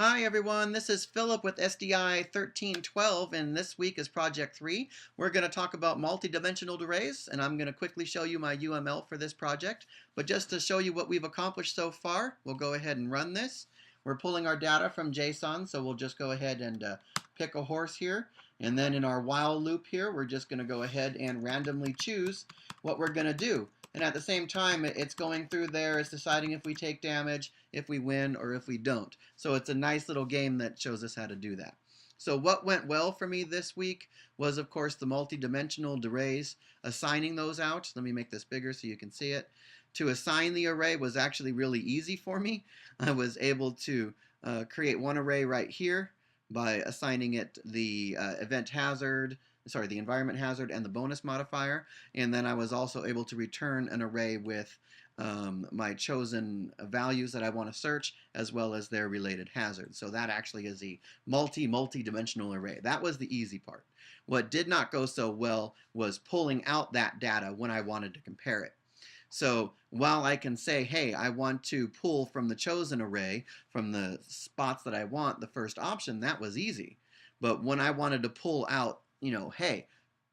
Hi everyone, this is Philip with SDI 1312 and this week is Project 3. We're going to talk about multi-dimensional arrays and I'm going to quickly show you my UML for this project. But just to show you what we've accomplished so far, we'll go ahead and run this. We're pulling our data from JSON, so we'll just go ahead and pick a horse here. And then in our while loop here, we're just going to go ahead and randomly choose what we're going to do. And at the same time, it's going through there, it's deciding if we take damage, if we win, or if we don't. So it's a nice little game that shows us how to do that. So what went well for me this week was, of course, the multi-dimensional arrays, assigning those out. Let me make this bigger so you can see it. To assign the array was actually really easy for me. I was able to create one array right here by assigning it the the environment hazard and the bonus modifier. And then I was also able to return an array with my chosen values that I want to search, as well as their related hazards. So that actually is a multi-dimensional array. That was the easy part. What did not go so well was pulling out that data when I wanted to compare it. So while I can say, hey, I want to pull from the chosen array, from the spots that I want, the first option, that was easy. But when I wanted to pull out, hey,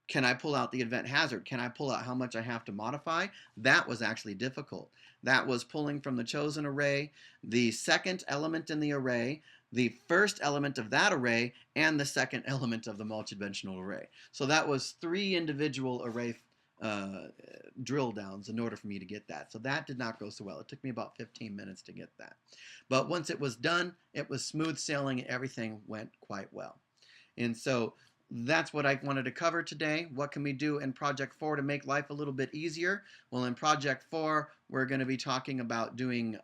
can I pull out the event hazard? Can I pull out how much I have to modify? That was actually difficult. That was pulling from the chosen array, the second element in the array, the first element of that array, and the second element of the multidimensional array. So that was 3 individual array drill downs in order for me to get that. So that did not go so well. It took me about 15 minutes to get that. But once it was done, it was smooth sailing and everything went quite well. And so that's what I wanted to cover today. What can we do in Project 4 to make life a little bit easier? Well, in Project 4, we're going to be talking about doing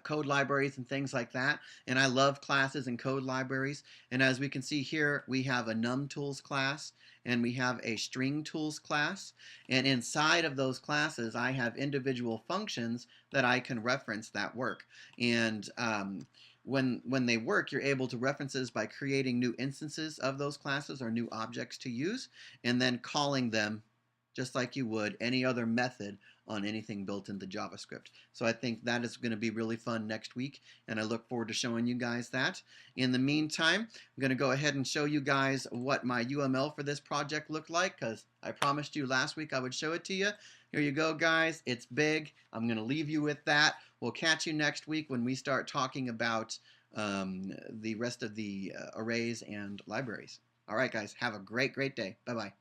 code libraries and things like that. And I love classes and code libraries. And as we can see here, we have a numTools class and we have a stringTools class. And inside of those classes, I have individual functions that I can reference that work. And when they work, you're able to references by creating new instances of those classes or new objects to use, and then calling them just like you would any other method on anything built into JavaScript. So I think that is going to be really fun next week, and I look forward to showing you guys that. In the meantime, I'm going to go ahead and show you guys what my UML for this project looked like, because I promised you last week I would show it to you. Here you go, guys. It's big. I'm going to leave you with that. We'll catch you next week when we start talking about the rest of the arrays and libraries. All right, guys. Have a great day. Bye-bye.